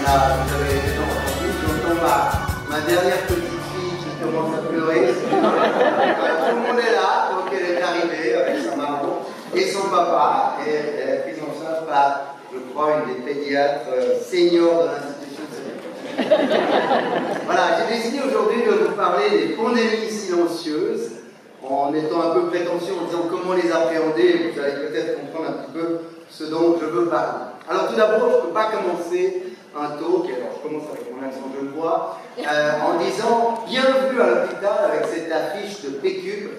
Voilà, vous avez entendu, j'entends ma dernière petite fille qui commence à pleurer. Tout le monde est là, donc elle est arrivée avec sa maman et son papa, et elle est prise en charge par, je crois, une des pédiatres seniors de l'institution. Voilà, j'ai décidé aujourd'hui de vous parler des pandémies silencieuses, en étant un peu prétentieux, en disant comment les appréhender, vous allez peut-être comprendre un petit peu ce dont je veux parler. Alors tout d'abord, je ne peux pas commencer un talk, alors je commence avec mon accent genevois, en disant bienvenue à l'hôpital avec cette affiche de P-Cube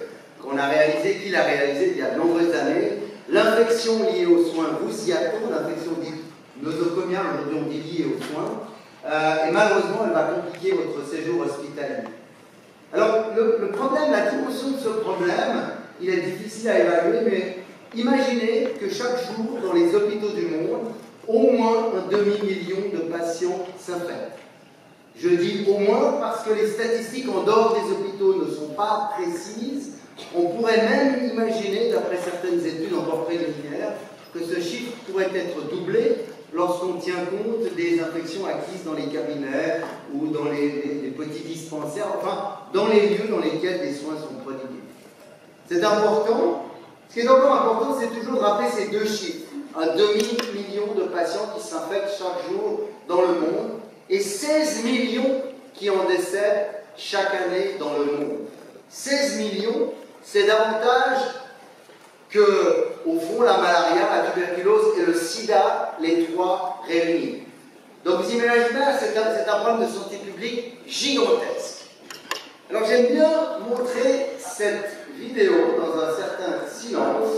qu'on a réalisée, qu'il a réalisée il y a de nombreuses années. L'infection liée aux soins vous y attend, l'infection dite nosocomiale, aujourd'hui on dit liée aux soins, et malheureusement elle va compliquer votre séjour hospitalier. Alors le problème, la dimension de ce problème, il est difficile à évaluer, mais imaginez que chaque jour dans les hôpitaux du monde, au moins un demi-million de patients s'infectent. Je dis au moins parce que les statistiques en dehors des hôpitaux ne sont pas précises. On pourrait même imaginer, d'après certaines études encore préliminaires, que ce chiffre pourrait être doublé lorsqu'on tient compte des infections acquises dans les cabinets ou dans les petits dispensaires, enfin dans les lieux dans lesquels des soins sont prodigués. C'est important. Ce qui est encore important, c'est toujours de rappeler ces deux chiffres. Un demi-million de patients qui s'infectent chaque jour dans le monde et 16 millions qui en décèdent chaque année dans le monde. 16 millions, c'est davantage que, au fond, la malaria, la tuberculose et le sida, les trois réunis. Donc vous imaginez, c'est un problème de santé publique gigantesque. Alors j'aime bien montrer cette vidéo dans un certain silence.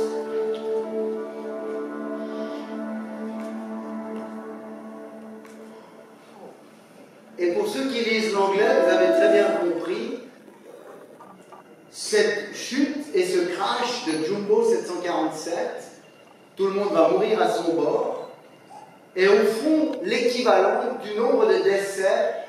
Et pour ceux qui lisent l'anglais, vous avez très bien compris, cette chute et ce crash de Jumbo 747, tout le monde va mourir à son bord, est au fond l'équivalent du nombre de décès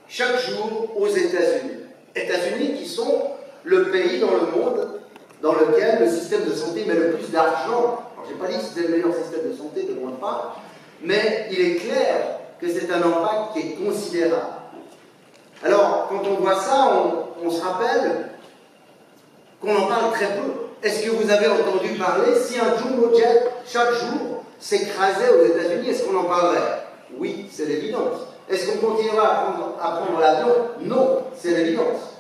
chaque jour aux États-Unis. États-Unis qui sont le pays dans le monde dans lequel le système de santé met le plus d'argent. Alors je n'ai pas dit que c'était le meilleur système de santé, de loin pas, mais il est clair que c'est un impact qui est considérable. Alors, quand on voit ça, on se rappelle qu'on en parle très peu. Est-ce que vous avez entendu parler, si un jumbo jet, chaque jour, s'écrasait aux États-Unis, est-ce qu'on en parlerait? Oui, c'est l'évidence. Est-ce qu'on continuera à prendre l'avion? Non, c'est l'évidence.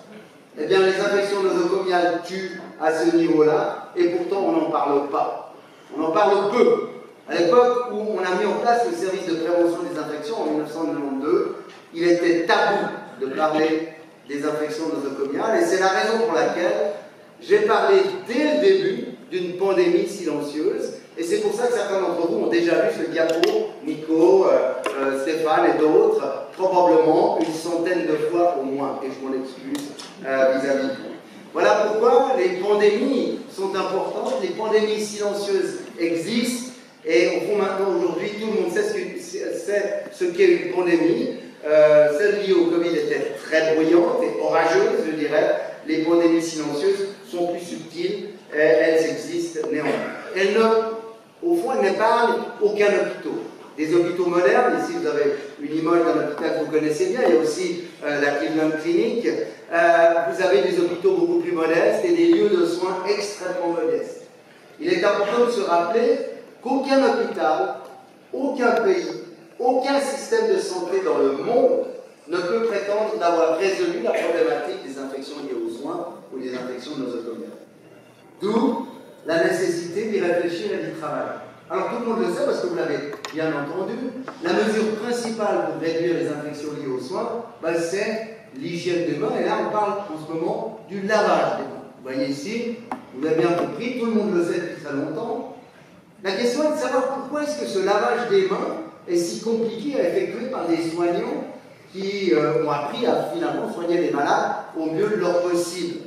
Eh bien, les infections nosocomiales tuent à ce niveau-là, et pourtant on n'en parle pas. On en parle peu. À l'époque où on a mis en place le service de prévention des infections, en 1992, il était tabou de parler des infections nosocomiales, et c'est la raison pour laquelle j'ai parlé dès le début d'une pandémie silencieuse, et c'est pour ça que certains d'entre vous ont déjà vu ce diapo, Nico, Stéphane et d'autres, probablement une centaine de fois au moins, et je m'en excuse vis-à-vis de vous. Voilà pourquoi les pandémies sont importantes, les pandémies silencieuses existent, et au fond maintenant aujourd'hui tout le monde sait ce qu'est une pandémie. Celle liée au Covid était très bruyante et orageuse, je dirais. Les pandémies silencieuses sont plus subtiles, elles existent néanmoins. Au fond, elles n'épargnent aucun hôpital. Des hôpitaux modernes, ici vous avez une image d'un hôpital que vous connaissez bien, il y a aussi la Cleveland Clinic. Vous avez des hôpitaux beaucoup plus modestes et des lieux de soins extrêmement modestes. Il est important de se rappeler qu'aucun hôpital, aucun pays, aucun système de santé dans le monde ne peut prétendre d'avoir résolu la problématique des infections liées aux soins ou des infections nosocomiales. D'où la nécessité d'y réfléchir et d'y travailler. Alors tout le monde le sait parce que vous l'avez bien entendu, la mesure principale pour réduire les infections liées aux soins, c'est l'hygiène des mains, et là on parle en ce moment du lavage des mains. Vous voyez ici, vous avez bien compris, tout le monde le sait depuis très longtemps. La question est de savoir pourquoi est-ce que ce lavage des mains est si compliqué à effectuer par des soignants qui ont appris à finalement soigner les malades au mieux de leur possible.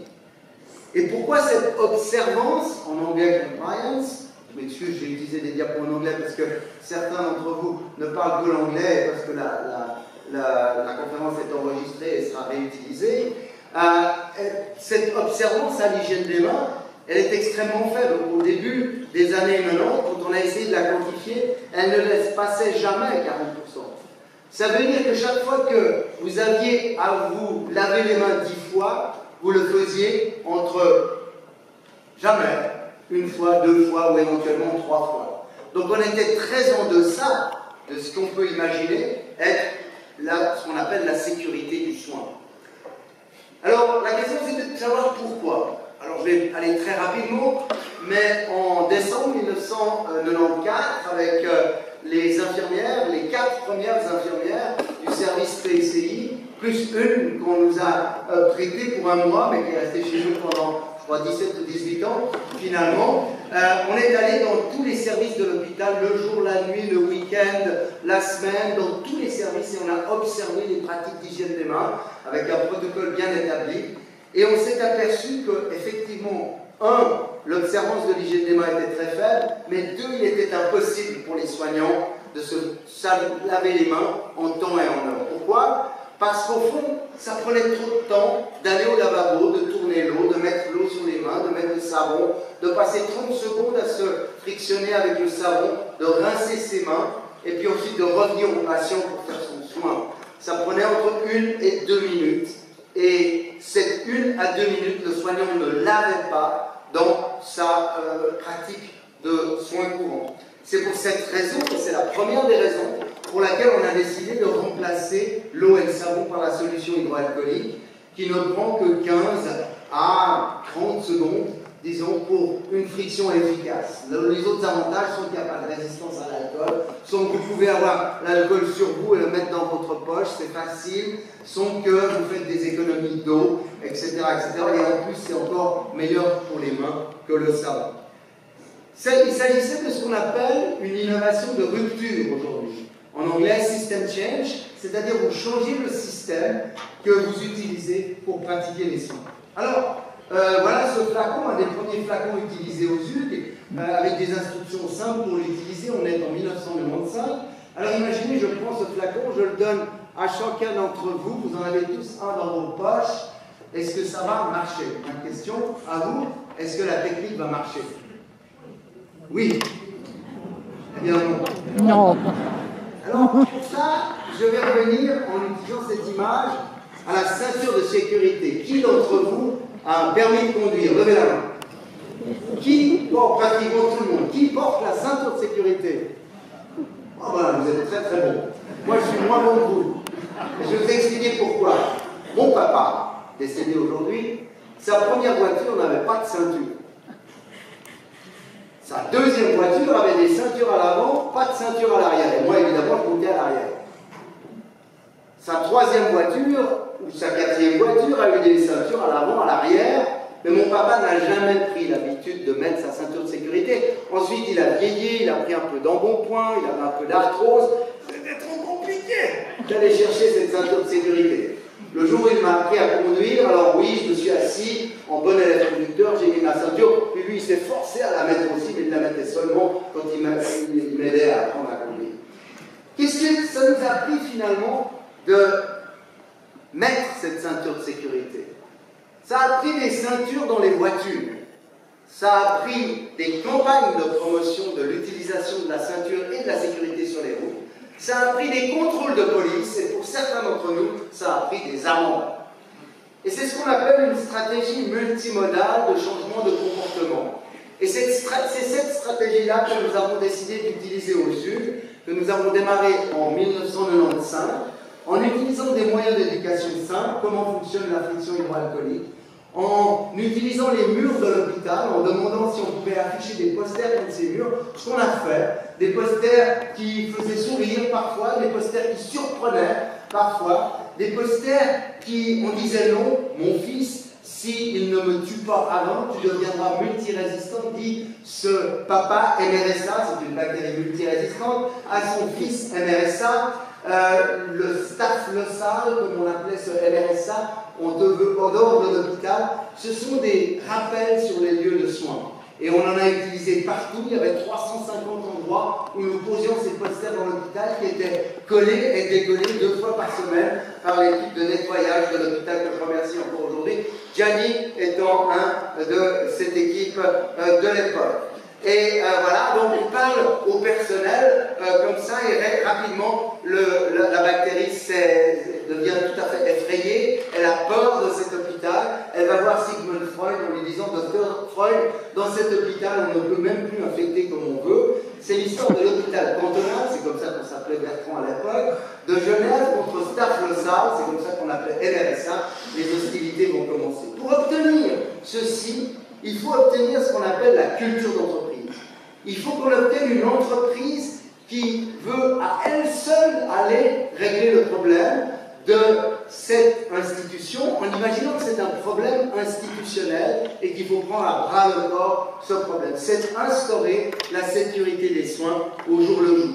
Et pourquoi cette observance, en anglais compliance, je m'excuse, j'ai utilisé des diapos en anglais parce que certains d'entre vous ne parlent que l'anglais parce que la conférence est enregistrée et sera réutilisée. Cette observance à l'hygiène des mains, elle est extrêmement faible. Au début des années 90, quand on a essayé de la quantifier, elle ne passait jamais 40%. Ça veut dire que chaque fois que vous aviez à vous laver les mains 10 fois, vous le faisiez entre jamais, une fois, 2 fois ou éventuellement 3 fois. Donc on était très en deçà de ce qu'on peut imaginer être ce qu'on appelle la sécurité du soin. Alors la question c'est de savoir pourquoi. Alors je vais aller très rapidement, mais en décembre 1994, avec les infirmières, les 4 premières infirmières du service PCI, plus une qu'on nous a prêtée pour un mois, mais qui est restée chez nous pendant, je crois, 17 ou 18 ans, finalement, on est allé dans tous les services de l'hôpital, le jour, la nuit, le week-end, la semaine, dans tous les services, et on a observé les pratiques d'hygiène des mains, avec un protocole bien établi. Et on s'est aperçu qu'effectivement, l'observance de l'hygiène des mains était très faible, mais 2, il était impossible pour les soignants de se laver les mains en temps et en heure. Pourquoi? Parce qu'au fond, ça prenait trop de temps d'aller au lavabo, de tourner l'eau, de mettre l'eau sur les mains, de mettre le savon, de passer 30 secondes à se frictionner avec le savon, de rincer ses mains, et puis ensuite de revenir au patient pour faire son soin. Ça prenait entre 1 et 2 minutes. Et cette 1 à 2 minutes, le soignant ne l'avait pas dans sa pratique de soins courants. C'est pour cette raison, et c'est la première des raisons, pour laquelle on a décidé de remplacer l'eau et le savon par la solution hydroalcoolique, qui ne prend que 15 à 30 secondes, disons, pour une friction efficace. Les autres avantages sont qu'il n'y a pas de résistance à l'alcool, sont que vous pouvez avoir l'alcool sur vous et le mettre dans votre poche, c'est facile, sont que vous faites des économies d'eau, etc., etc. Et en plus, c'est encore meilleur pour les mains que le savon. Il s'agissait de ce qu'on appelle une innovation de rupture aujourd'hui. En anglais, system change, c'est-à-dire vous changez le système que vous utilisez pour pratiquer les soins. Alors, voilà ce flacon, un des premiers flacons utilisés aux UG, avec des instructions simples pour l'utiliser. On est en 1995. Alors imaginez, je prends ce flacon, je le donne à chacun d'entre vous. Vous en avez tous un dans vos poches. Est-ce que ça va marcher? Ma question à vous, est-ce que la technique va marcher? Oui. Eh bien non. Non. Alors pour ça, je vais revenir en utilisant cette image à la ceinture de sécurité. Qui d'entre vous a un permis de conduire? Levez la main. Qui porte, pratiquement tout le monde, qui porte la ceinture de sécurité? Oh voilà, vous êtes très très bon. Moi je suis moins bon que vous. Je vais vous expliquer pourquoi. Mon papa, décédé aujourd'hui, sa première voiture n'avait pas de ceinture. Sa deuxième voiture avait des ceintures à l'avant, pas de ceinture à l'arrière. Et moi évidemment je montais à l'arrière. Sa troisième voiture, ou sa quatrième voiture, a eu des ceintures à l'avant, à l'arrière, mais mon papa n'a jamais pris l'habitude de mettre sa ceinture de sécurité. Ensuite, il a vieilli, il a pris un peu d'embonpoint, il avait un peu d'arthrose. C'était trop compliqué d'aller chercher cette ceinture de sécurité. Le jour où il m'a appris à conduire, alors oui, je me suis assis en bon élève conducteur, j'ai mis ma ceinture, puis lui, il s'est forcé à la mettre aussi, mais il la mettait seulement quand il m'aidait à apprendre à conduire. Qu'est-ce que ça nous a pris finalement de mettre cette ceinture de sécurité? Ça a pris des ceintures dans les voitures. Ça a pris des campagnes de promotion de l'utilisation de la ceinture et de la sécurité sur les routes. Ça a pris des contrôles de police et pour certains d'entre nous, ça a pris des amendes. Et c'est ce qu'on appelle une stratégie multimodale de changement de comportement. Et c'est cette stratégie-là que nous avons décidé d'utiliser au Sud, que nous avons démarré en 1995, en utilisant des moyens d'éducation simples, comment fonctionne la friction hydroalcoolique, en utilisant les murs de l'hôpital, en demandant si on pouvait afficher des posters comme ces murs, ce qu'on a fait, des posters qui faisaient sourire parfois, des posters qui surprenaient parfois, des posters qui, on disait non, mon fils, s'il ne me tue pas avant, tu deviendras multirésistant, dit ce papa MRSA, c'est une bactérie multirésistante, à son fils MRSA. Le staff lossal, comme on appelait ce MRSA, en dehors de l'hôpital, ce sont des rappels sur les lieux de soins. Et on en a utilisé partout, il y avait 350 endroits où nous posions ces posters dans l'hôpital qui étaient collés et décollés 2 fois par semaine par l'équipe de nettoyage de l'hôpital que je remercie encore aujourd'hui, Gianni étant un de cette équipe de l'époque. Et voilà, donc on parle au personnel comme ça, et rapidement la bactérie devient tout à fait effrayée, elle a peur de cet hôpital, elle va voir Sigmund Freud en lui disant: Docteur Freud, dans cet hôpital on ne peut même plus infecter comme on veut. C'est l'histoire de l'hôpital cantonal, c'est comme ça qu'on s'appelait Bertrand à l'époque, de Genève contre Staphylosaules, c'est comme ça qu'on appelait LRSA, les hostilités vont commencer. Pour obtenir ceci, il faut obtenir ce qu'on appelle la culture d'entreprise. Il faut qu'on obtienne une entreprise qui veut à elle seule aller régler le problème de cette institution en imaginant que c'est un problème institutionnel et qu'il faut prendre à bras le corps ce problème. C'est instaurer la sécurité des soins au jour le jour.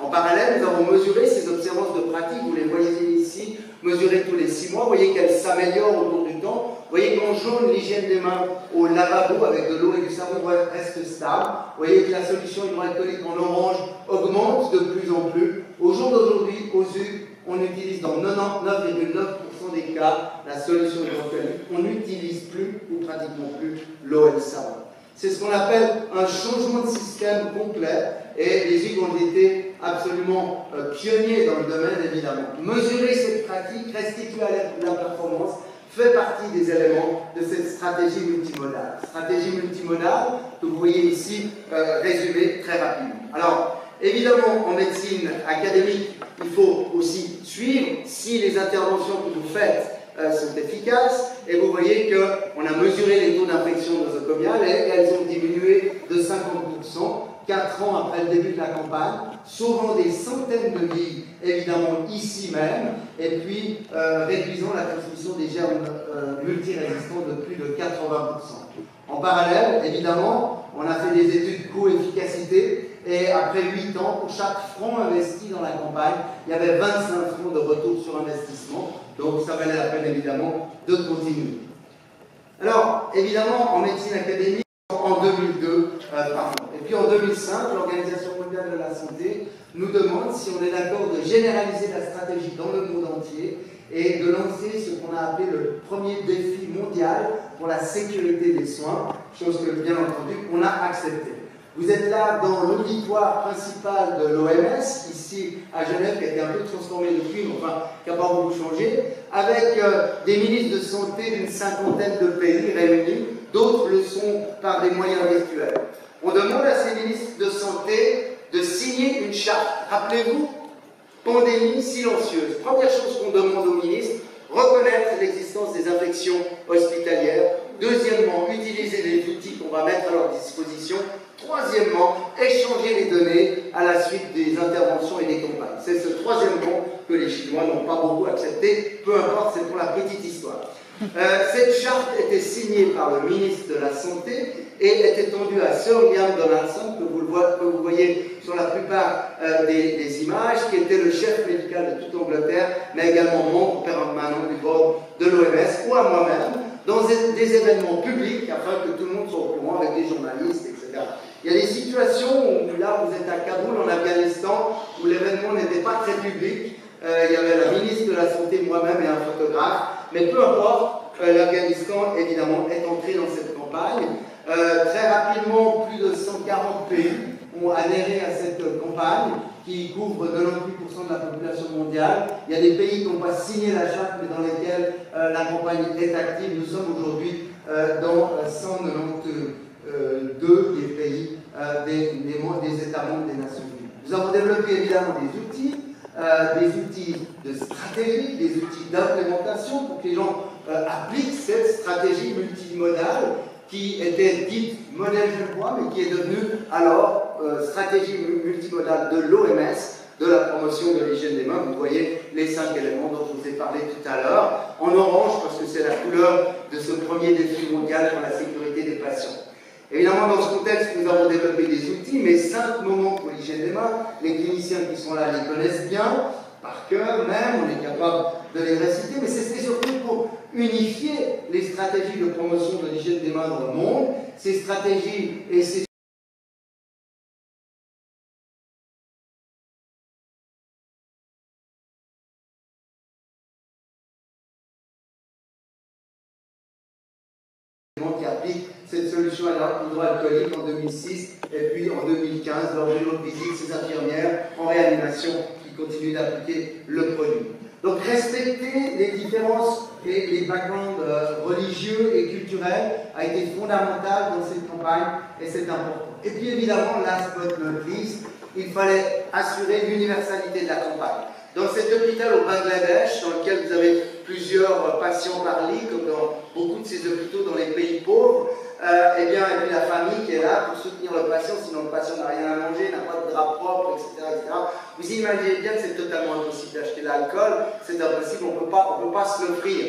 En parallèle, nous avons mesuré ces observances de pratique, vous les voyez ici, mesurées tous les 6 mois, vous voyez qu'elles s'améliorent au cours du temps. Vous voyez qu'en jaune, l'hygiène des mains au lavabo avec de l'eau et du savon reste stable. Vous voyez que la solution hydroalcoolique en orange augmente de plus en plus. Au jour d'aujourd'hui, aux U, on utilise dans 99,9% des cas la solution hydroalcoolique. On n'utilise plus ou pratiquement plus l'eau et le savon. C'est ce qu'on appelle un changement de système complet et les UG ont été absolument pionniers dans le domaine, évidemment. Mesurer cette pratique, restituer la performance, fait partie des éléments de cette stratégie multimodale. Stratégie multimodale que vous voyez ici résumée très rapidement. Alors, évidemment, en médecine académique, il faut aussi suivre si les interventions que vous faites sont efficaces, et vous voyez qu'on a mesuré les taux d'infection nosocomiale et elles ont diminué de 50%, 4 ans après le début de la campagne, sauvant des centaines de vies, évidemment ici même, et puis réduisant la transmission des germes multirésistants de plus de 80%. En parallèle, évidemment, on a fait des études coût-efficacité, et après 8 ans, pour chaque franc investi dans la campagne, il y avait 25 francs de retour sur investissement. Donc ça valait la peine évidemment de continuer. Alors, évidemment, en médecine académique, en 2002, et puis en 2005, l'Organisation mondiale de la santé nous demande si on est d'accord de généraliser la stratégie dans le monde entier et de lancer ce qu'on a appelé le premier défi mondial pour la sécurité des soins, chose que, bien entendu, on a acceptée. Vous êtes là dans l'auditoire principal de l'OMS, ici à Genève, qui a été un peu transformé depuis, mais enfin, qui n'a pas beaucoup changé, avec des ministres de santé d'une cinquantaine de pays réunis, d'autres le sont par des moyens virtuels. On demande à ces ministres de santé de signer une charte. Rappelez-vous, pandémie silencieuse. Première chose qu'on demande aux ministres, reconnaître l'existence des infections hospitalières. Deuxièmement, utiliser les outils qu'on va mettre à leur disposition. Troisièmement, échanger les données à la suite des interventions et des campagnes. C'est ce troisième point que les Chinois n'ont pas beaucoup accepté, peu importe, c'est pour la petite histoire. Cette charte était signée par le ministre de la Santé et était tendue à Sir William Donaldson, que vous voyez sur la plupart des images, qui était le chef médical de toute l'Angleterre, mais également membre permanent du board de l'OMS, ou à moi-même, dans des événements publics, afin que tout le monde soit au courant, avec des journalistes, etc. Il y a des situations où, là, vous êtes à Kaboul, en Afghanistan, où l'événement n'était pas très public. Il y avait la ministre de la Santé, moi-même et un photographe. Mais peu importe, l'Afghanistan, évidemment, est entré dans cette campagne. Très rapidement, plus de 140 pays ont adhéré à cette campagne qui couvre 98% de la population mondiale. Il y a des pays qui n'ont pas signé la charte, mais dans lesquels la campagne est active. Nous sommes aujourd'hui dans 192 des pays des États membres des Nations Unies. Nous avons développé évidemment des outils de stratégie, des outils d'implémentation pour que les gens appliquent cette stratégie multimodale qui était dite modèle genevois, mais qui est devenue alors stratégie multimodale de l'OMS, de la promotion de l'hygiène des mains. Vous voyez les 5 éléments dont je vous ai parlé tout à l'heure, en orange parce que c'est la couleur de ce premier défi mondial pour la sécurité des patients. Évidemment, dans ce contexte, nous avons développé des outils, mais 5 moments pour l'hygiène des mains. Les cliniciens qui sont là les connaissent bien, par cœur même, on est capable de les réciter, mais c'était surtout pour unifier les stratégies de promotion de l'hygiène des mains dans le monde. Ces stratégies et ces qui applique cette solution hydroalcoolique en 2006 et puis en 2015 lors d'une autre visite, ces infirmières en réanimation qui continuent d'appliquer le produit. Donc respecter les différences et les backgrounds religieux et culturels a été fondamental dans cette campagne et c'est important. Et puis évidemment, last but not least, il fallait assurer l'universalité de la campagne. Dans cet hôpital au Bangladesh, dans lequel vous avez plusieurs patients par lit, comme dans beaucoup de ces hôpitaux dans les pays pauvres, et puis la famille qui est là pour soutenir le patient, sinon le patient n'a rien à manger, n'a pas de drap propre, etc., etc. Vous imaginez bien que c'est totalement impossible d'acheter l'alcool, c'est impossible, on ne peut pas se l'offrir.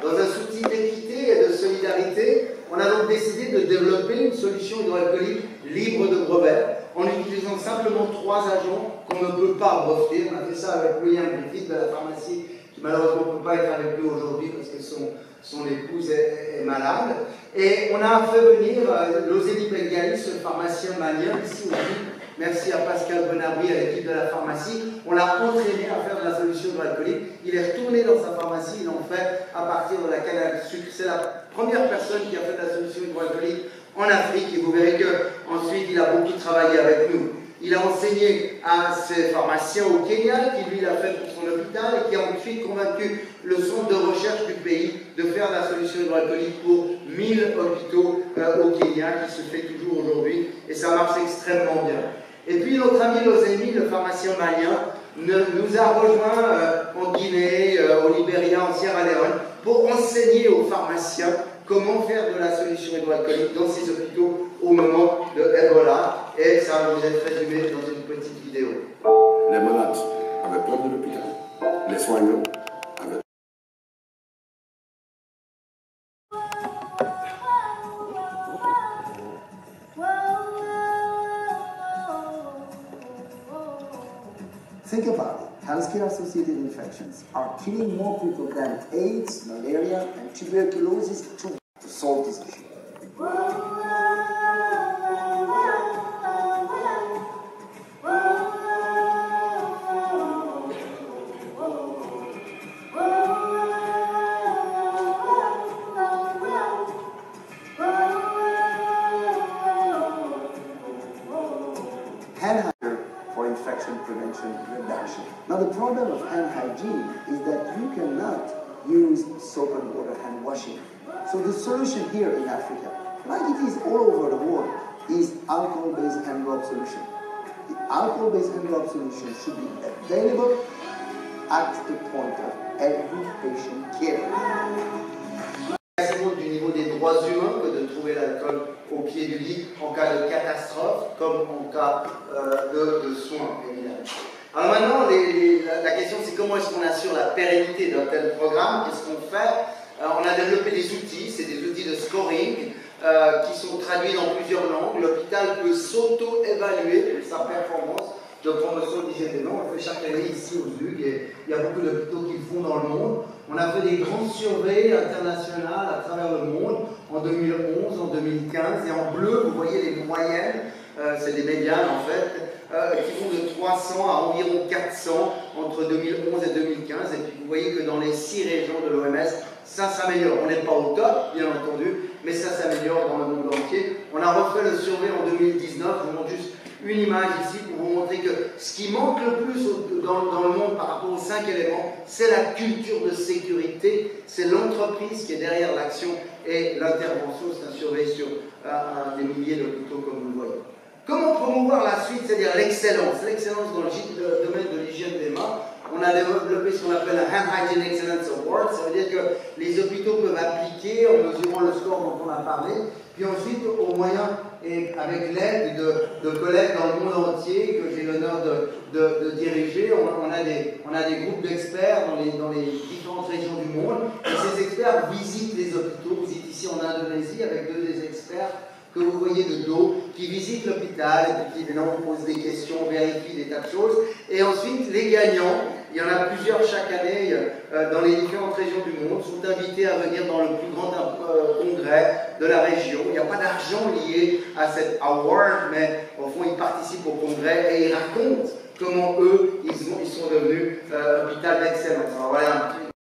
Dans un souci d'équité et de solidarité, on a donc décidé de développer une solution hydroalcoolique libre de brevet, en utilisant simplement 3 agents qu'on ne peut pas breveter. On a fait ça avec William Griffith de la pharmacie, qui malheureusement ne peut pas être avec nous aujourd'hui parce que son épouse est malade. Et on a fait venir Lozeli Bengali, ce pharmacien malien, ici aussi. Merci à Pascal Benabri, à l'équipe de la pharmacie. On l'a entraîné à faire de la solution hydroalcoolique. Il est retourné dans sa pharmacie, il en fait à partir de la canne à sucre. C'est la première personne qui a fait de la solution hydroalcoolique en Afrique, et vous verrez qu'ensuite il a beaucoup travaillé avec nous. Il a enseigné à ses pharmaciens au Kenya, qui lui l'a fait pour son hôpital, et qui a ensuite convaincu le centre de recherche du pays de faire de la solution hydroalcoolique pour 1000 hôpitaux au Kenya, qui se fait toujours aujourd'hui, et ça marche extrêmement bien. Et puis notre ami Lozeli, le pharmacien malien, nous a rejoints en Guinée, au Libéria, en Sierra Leone, pour enseigner aux pharmaciens comment faire de la solution hydroalcoolique dans ces hôpitaux au moment de Ebola. Et ça va vous être résumé dans une petite vidéo. Les malades avaient peur de l'hôpital. Les soignants avaient Think about it. Healthcare-associated infections are killing more people than AIDS, malaria, and tuberculosis. To solve this issue. For infection prevention reduction. Now the problem of hand hygiene is that you cannot use soap and water hand washing. So the solution here in Africa, like it is all over the world, is alcohol-based hand rub solution. The alcohol-based hand rub solution should be available at the point of every patient care. Du niveau des droits humains que de trouver l'alcool au pied du lit en cas de catastrophe comme en cas de soins, évidemment. Alors maintenant, la question c'est comment est-ce qu'on assure la pérennité d'un tel programme? Qu'est-ce qu'on fait? On a développé des outils, c'est des outils de scoring qui sont traduits dans plusieurs langues. L'hôpital peut s'auto-évaluer sa performance de promotion d'hygiène des noms. On le fait chaque année ici au ZUG et il y a beaucoup d'hôpitaux qui le font dans le monde. On a fait des grandes surveilles internationales à travers le monde en 2011, en 2015 et en bleu vous voyez les moyennes, c'est des médianes en fait, qui vont de 300 à environ 400 entre 2011 et 2015 et puis vous voyez que dans les 6 régions de l'OMS, ça s'améliore. On n'est pas au top bien entendu, mais ça s'améliore dans le monde entier. On a refait le survey en 2019, je vous montre juste une image ici pour vous montrer que ce qui manque le plus dans le monde par rapport aux 5 éléments, c'est la culture de sécurité, c'est l'entreprise qui est derrière l'action et l'intervention, c'est un survey sur des milliers d'hôpitaux comme vous le voyez. Comment promouvoir la suite, c'est-à-dire l'excellence? L'excellence dans le domaine de l'hygiène des mains. On a développé ce qu'on appelle un Hand Hygiene Excellence Award, ça veut dire que les hôpitaux peuvent appliquer en mesurant le score dont on a parlé, puis ensuite au moyen et avec l'aide de collègues dans le monde entier que j'ai l'honneur de diriger, on a des groupes d'experts dans les différentes régions du monde, et ces experts visitent les hôpitaux. Vous êtes ici en Indonésie avec 2 des experts que vous voyez de dos, qui visitent l'hôpital et puis qui évidemment posent des questions, vérifient des tas de choses. Et ensuite, les gagnants, il y en a plusieurs chaque année dans les différentes régions du monde, sont invités à venir dans le plus grand congrès de la région. Il n'y a pas d'argent lié à cet award, mais au fond, ils participent au congrès et ils racontent comment eux, ils sont devenus hôpital d'excellence. Alors voilà un petit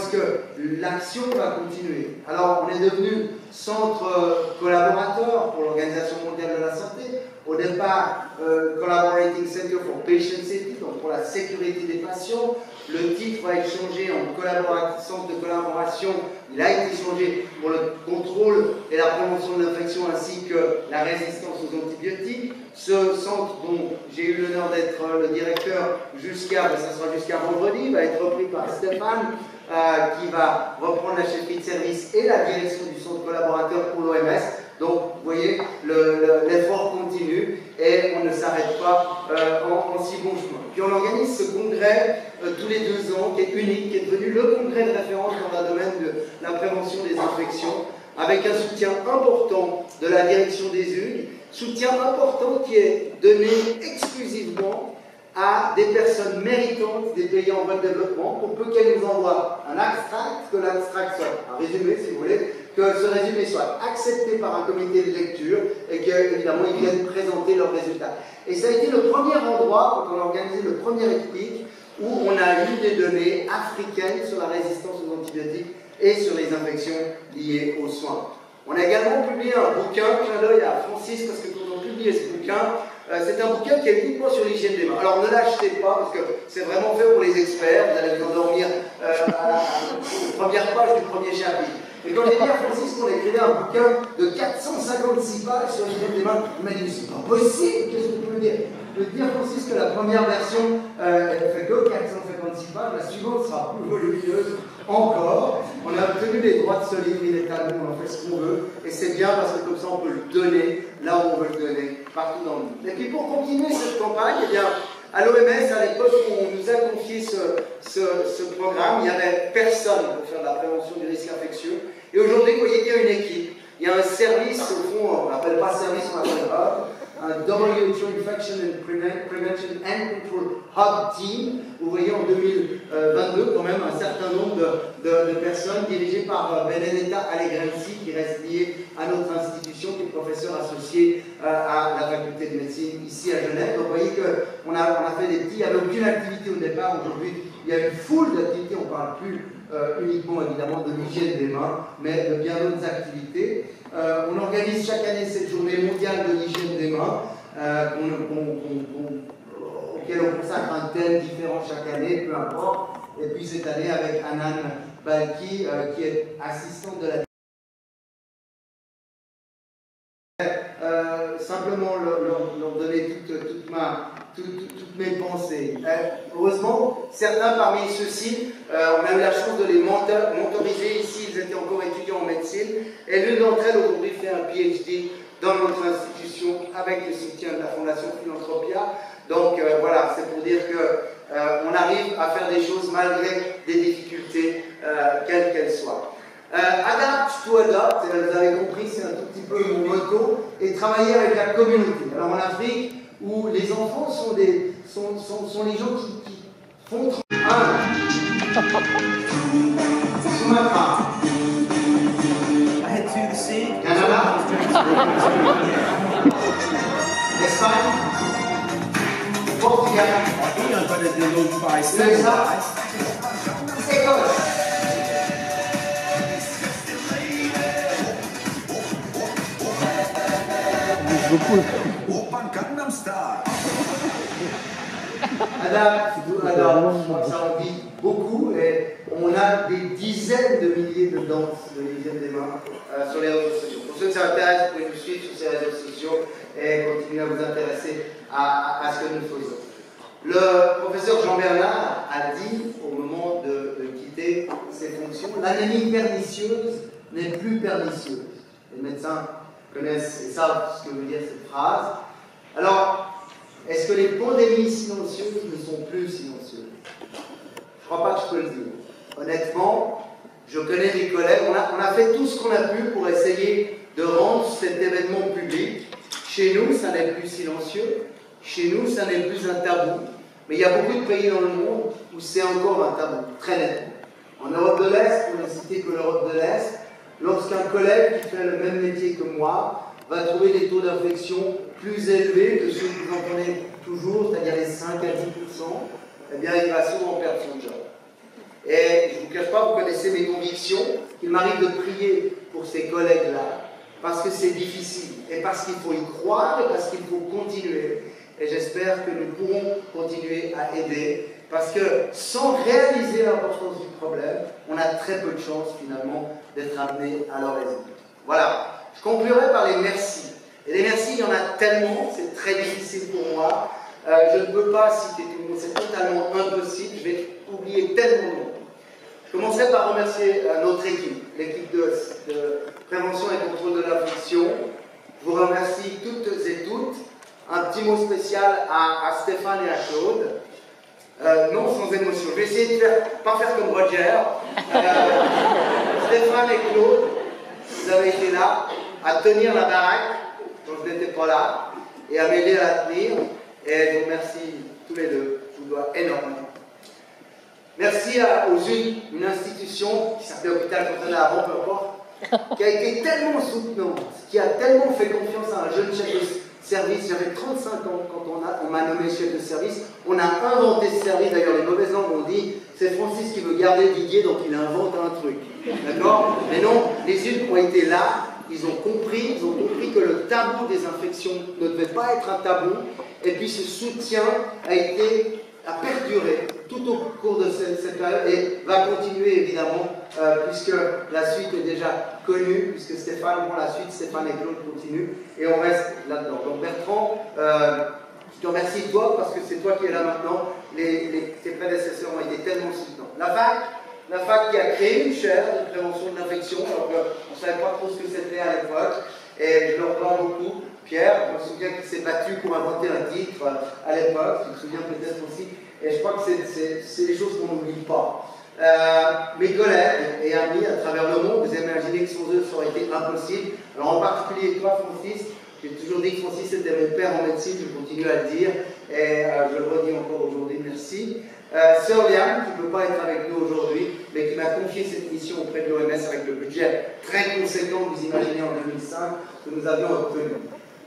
est-ce que l'action va continuer? Alors, on est devenu centre collaborateur pour l'Organisation mondiale de la santé. Au départ, Collaborating Center for Patient Safety, donc pour la sécurité des patients. Le titre va être changé en centre de collaboration. Il a été changé pour le contrôle et la prévention de l'infection ainsi que la résistance aux antibiotiques. Ce centre dont j'ai eu l'honneur d'être le directeur ça sera jusqu'à vendredi, va être repris par Stéphane, qui va reprendre la chefferie de service et la direction du centre collaborateur pour l'OMS. Donc, vous voyez, l'effort continue et on ne s'arrête pas en si bon chemin. Puis on organise ce congrès tous les 2 ans, qui est unique, qui est devenu le congrès de référence dans le domaine de la prévention des infections, avec un soutien important de la direction des UG, soutien important qui est donné exclusivement à des personnes méritantes des pays en voie de développement, pour peu qu'elles nous envoient un abstract, que l'abstract soit un résumé, si vous voulez, que ce résumé soit accepté par un comité de lecture et qu'évidemment ils viennent présenter leurs résultats. Et ça a été le premier endroit, quand on a organisé le premier EPIC, où on a eu des données africaines sur la résistance aux antibiotiques et sur les infections liées aux soins. On a également publié un bouquin, clin d'œil à Francis, parce que quand on publiait ce bouquin, c'est un bouquin qui est uniquement sur l'hygiène des mains. Alors ne l'achetez pas, parce que c'est vraiment fait pour les experts, vous allez vous endormir à la première page du premier chapitre. Et quand j'ai dit à Francis qu'on écrivait un bouquin de 456 pages sur l'hygiène des mains, il m'a dit, c'est pas possible, qu'est-ce que tu veux dire? Je veux dire, Francis, que la première version, elle ne fait que 456 pages, la suivante sera plus volumineuse encore. On a obtenu les droits de ce livre, il est à nous, on en fait ce qu'on veut, et c'est bien parce que comme ça on peut le donner là où on veut le donner, partout dans le monde. Et puis pour continuer cette campagne, eh bien, à l'OMS, à l'époque où on nous a confié ce programme, il n'y avait personne pour faire de la prévention du risque infectieux. Et aujourd'hui, vous voyez qu'il y a une équipe, il y a un service, au fond, on n'appelle pas service, on appelle hub, un WHO Infection and Prevention and Control Hub Team. Vous voyez en 2022 quand même un certain nombre de personnes dirigées par Benedetta Allegrenzi, qui reste liée à notre institution, qui est professeur associé à la faculté de médecine ici à Genève. Donc vous voyez qu'on a fait des petits, il n'y avait aucune activité au départ. Aujourd'hui, il y a une foule d'activités, on ne parle plus uniquement évidemment de l'hygiène des mains, mais de bien d'autres activités. On organise chaque année cette journée mondiale de l'hygiène des mains, auquel on consacre un thème différent chaque année, peu importe. Et puis cette année avec Anan Balki, qui est assistante de la simplement leur donner toutes mes pensées. Heureusement, certains parmi ceux-ci, on a eu la chance de les mentoriser ici, ils étaient encore étudiants en médecine, et l'une d'entre elles aujourd'hui fait un PhD dans notre institution avec le soutien de la Fondation Philanthropia. Donc voilà, c'est pour dire qu'on arrive à faire des choses malgré des difficultés, quelles qu'elles soient. Adapt to adopt, vous avez compris, c'est un tout petit peu mon motto, et travailler avec la communauté. Alors en Afrique, où les enfants sont les gens qui font Sumatra, Canada, Espagne, Portugal, USA, Écosse. Alors, je crois que ça en dit beaucoup et on a des dizaines de milliers de danses de l'hygiène des mains sur les réseaux sociaux. Pour ceux qui s'intéressent, vous pouvez nous suivre sur ces réseaux sociaux et continuer à vous intéresser à ce que nous faisons. Le professeur Jean Bernard a dit au moment de quitter ses fonctions, l'anémie pernicieuse n'est plus pernicieuse. Les médecins connaissent et savent ce que veut dire cette phrase. Alors, est-ce que les pandémies silencieuses ne sont plus silencieuses? Je ne crois pas que je peux le dire. Honnêtement, je connais des collègues, on a fait tout ce qu'on a pu pour essayer de rendre cet événement public. Chez nous, ça n'est plus silencieux. Chez nous, ça n'est plus un tabou. Mais il y a beaucoup de pays dans le monde où c'est encore un tabou, très nettement. En Europe de l'Est, pour ne citer que l'Europe de l'Est, lorsqu'un collègue qui fait le même métier que moi va trouver des taux d'infection plus élevés que ceux que vous entendez toujours, c'est-à-dire les 5 à 10%, eh bien il va souvent perdre son job. Et je ne vous cache pas, vous connaissez mes convictions, il m'arrive de prier pour ces collègues-là, parce que c'est difficile, et parce qu'il faut y croire, et parce qu'il faut continuer. Et j'espère que nous pourrons continuer à aider, parce que sans réaliser l'importance du problème, on a très peu de chances finalement d'être amené à leur résoudre. Voilà, je conclurai par les merci. Et les merci, il y en a tellement, c'est très difficile pour moi. Je ne peux pas citer tout le monde, c'est totalement impossible, je vais oublier tellement de monde. Je commencerai par remercier notre équipe, l'équipe de prévention et contrôle de l'infection. Je vous remercie toutes et toutes. Un petit mot spécial à Stéphane et à Claude. Non, sans émotion. Je vais essayer de pas faire comme Roger. Stéphane et Claude, vous avez été là à tenir la baraque quand je n'étais pas là et à m'aider à la tenir. Et je vous remercie tous les deux. Je vous dois énormément. Merci aux UNE, une institution qui s'appelait Hôpital Continental avant, peu importe, qui a été tellement soutenante, qui a tellement fait confiance à un jeune chef de service. J'avais 35 ans quand on m'a nommé chef de service. On a inventé ce service, d'ailleurs les mauvaises langues ont dit c'est Francis qui veut garder Didier donc il invente un truc. D'accord? Mais non, les UNE ont été là, ils ont compris que le tabou des infections ne devait pas être un tabou, et puis ce soutien a perduré tout au cours de cette période et va continuer évidemment puisque la suite est déjà connue, puisque Stéphane prend la suite, Stéphane et Claude continuent et on reste là-dedans. Donc Bertrand, je te remercie toi parce que c'est toi qui es là maintenant, tes prédécesseurs ont été tellement soutenants. La fac qui a créé une chaire de prévention de l'infection, alors qu'on ne savait pas trop ce que c'était à l'époque, et je leur dois beaucoup. Pierre, je me souviens qu'il s'est battu pour inventer un titre à l'époque, tu te souviens peut-être aussi, et je crois que c'est des choses qu'on n'oublie pas. Mes collègues et amis à travers le monde, vous imaginez que sans eux ça aurait été impossible. Alors en particulier toi Francis, j'ai toujours dit que Francis était mon père en médecine, je continue à le dire, et je le redis encore aujourd'hui, merci. Sœur Liane, qui ne peut pas être avec nous aujourd'hui, mais qui m'a confié cette mission auprès de l'OMS avec le budget très conséquent, vous imaginez en 2005, que nous avions obtenu.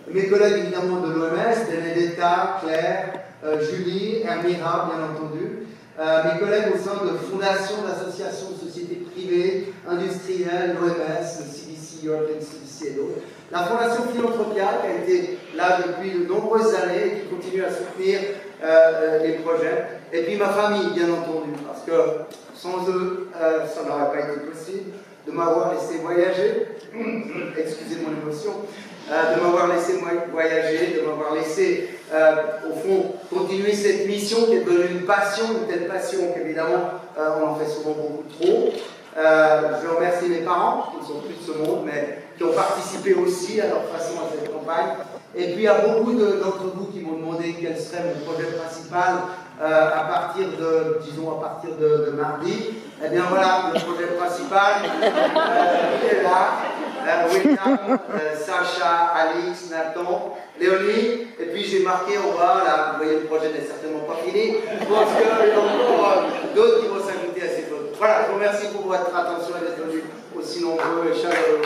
Mes collègues évidemment de l'OMS, Benedetta, Claire, Julie, Hermira bien entendu, mes collègues au sein de fondations, d'associations, de sociétés privées, industrielles, l'OMS, le CDC, European CDC et d'autres. La fondation Philanthropia qui a été là depuis de nombreuses années et qui continue à soutenir les projets. Et puis ma famille bien entendu, parce que sans eux, ça n'aurait pas été possible de m'avoir laissé voyager, excusez mon émotion, de m'avoir laissé voyager, de m'avoir laissé, au fond, continuer cette mission qui est devenue une passion, une telle passion qu'évidemment, on en fait souvent beaucoup trop. Je remercie mes parents, qui ne sont plus de ce monde, mais qui ont participé aussi à leur façon à cette campagne. Et puis, il y a beaucoup d'entre vous qui m'ont demandé quel serait mon projet principal à partir de mardi. Eh bien voilà, le projet principal, il est là. William, Sacha, Alix, Nathan, Léonie, et puis j'ai marqué en bas, là, vous voyez le projet n'est certainement pas fini, je pense qu'il y a encore d'autres qui vont s'ajouter à ces photos. Voilà, je vous remercie pour votre attention et d'être venus aussi nombreux et chaleureux.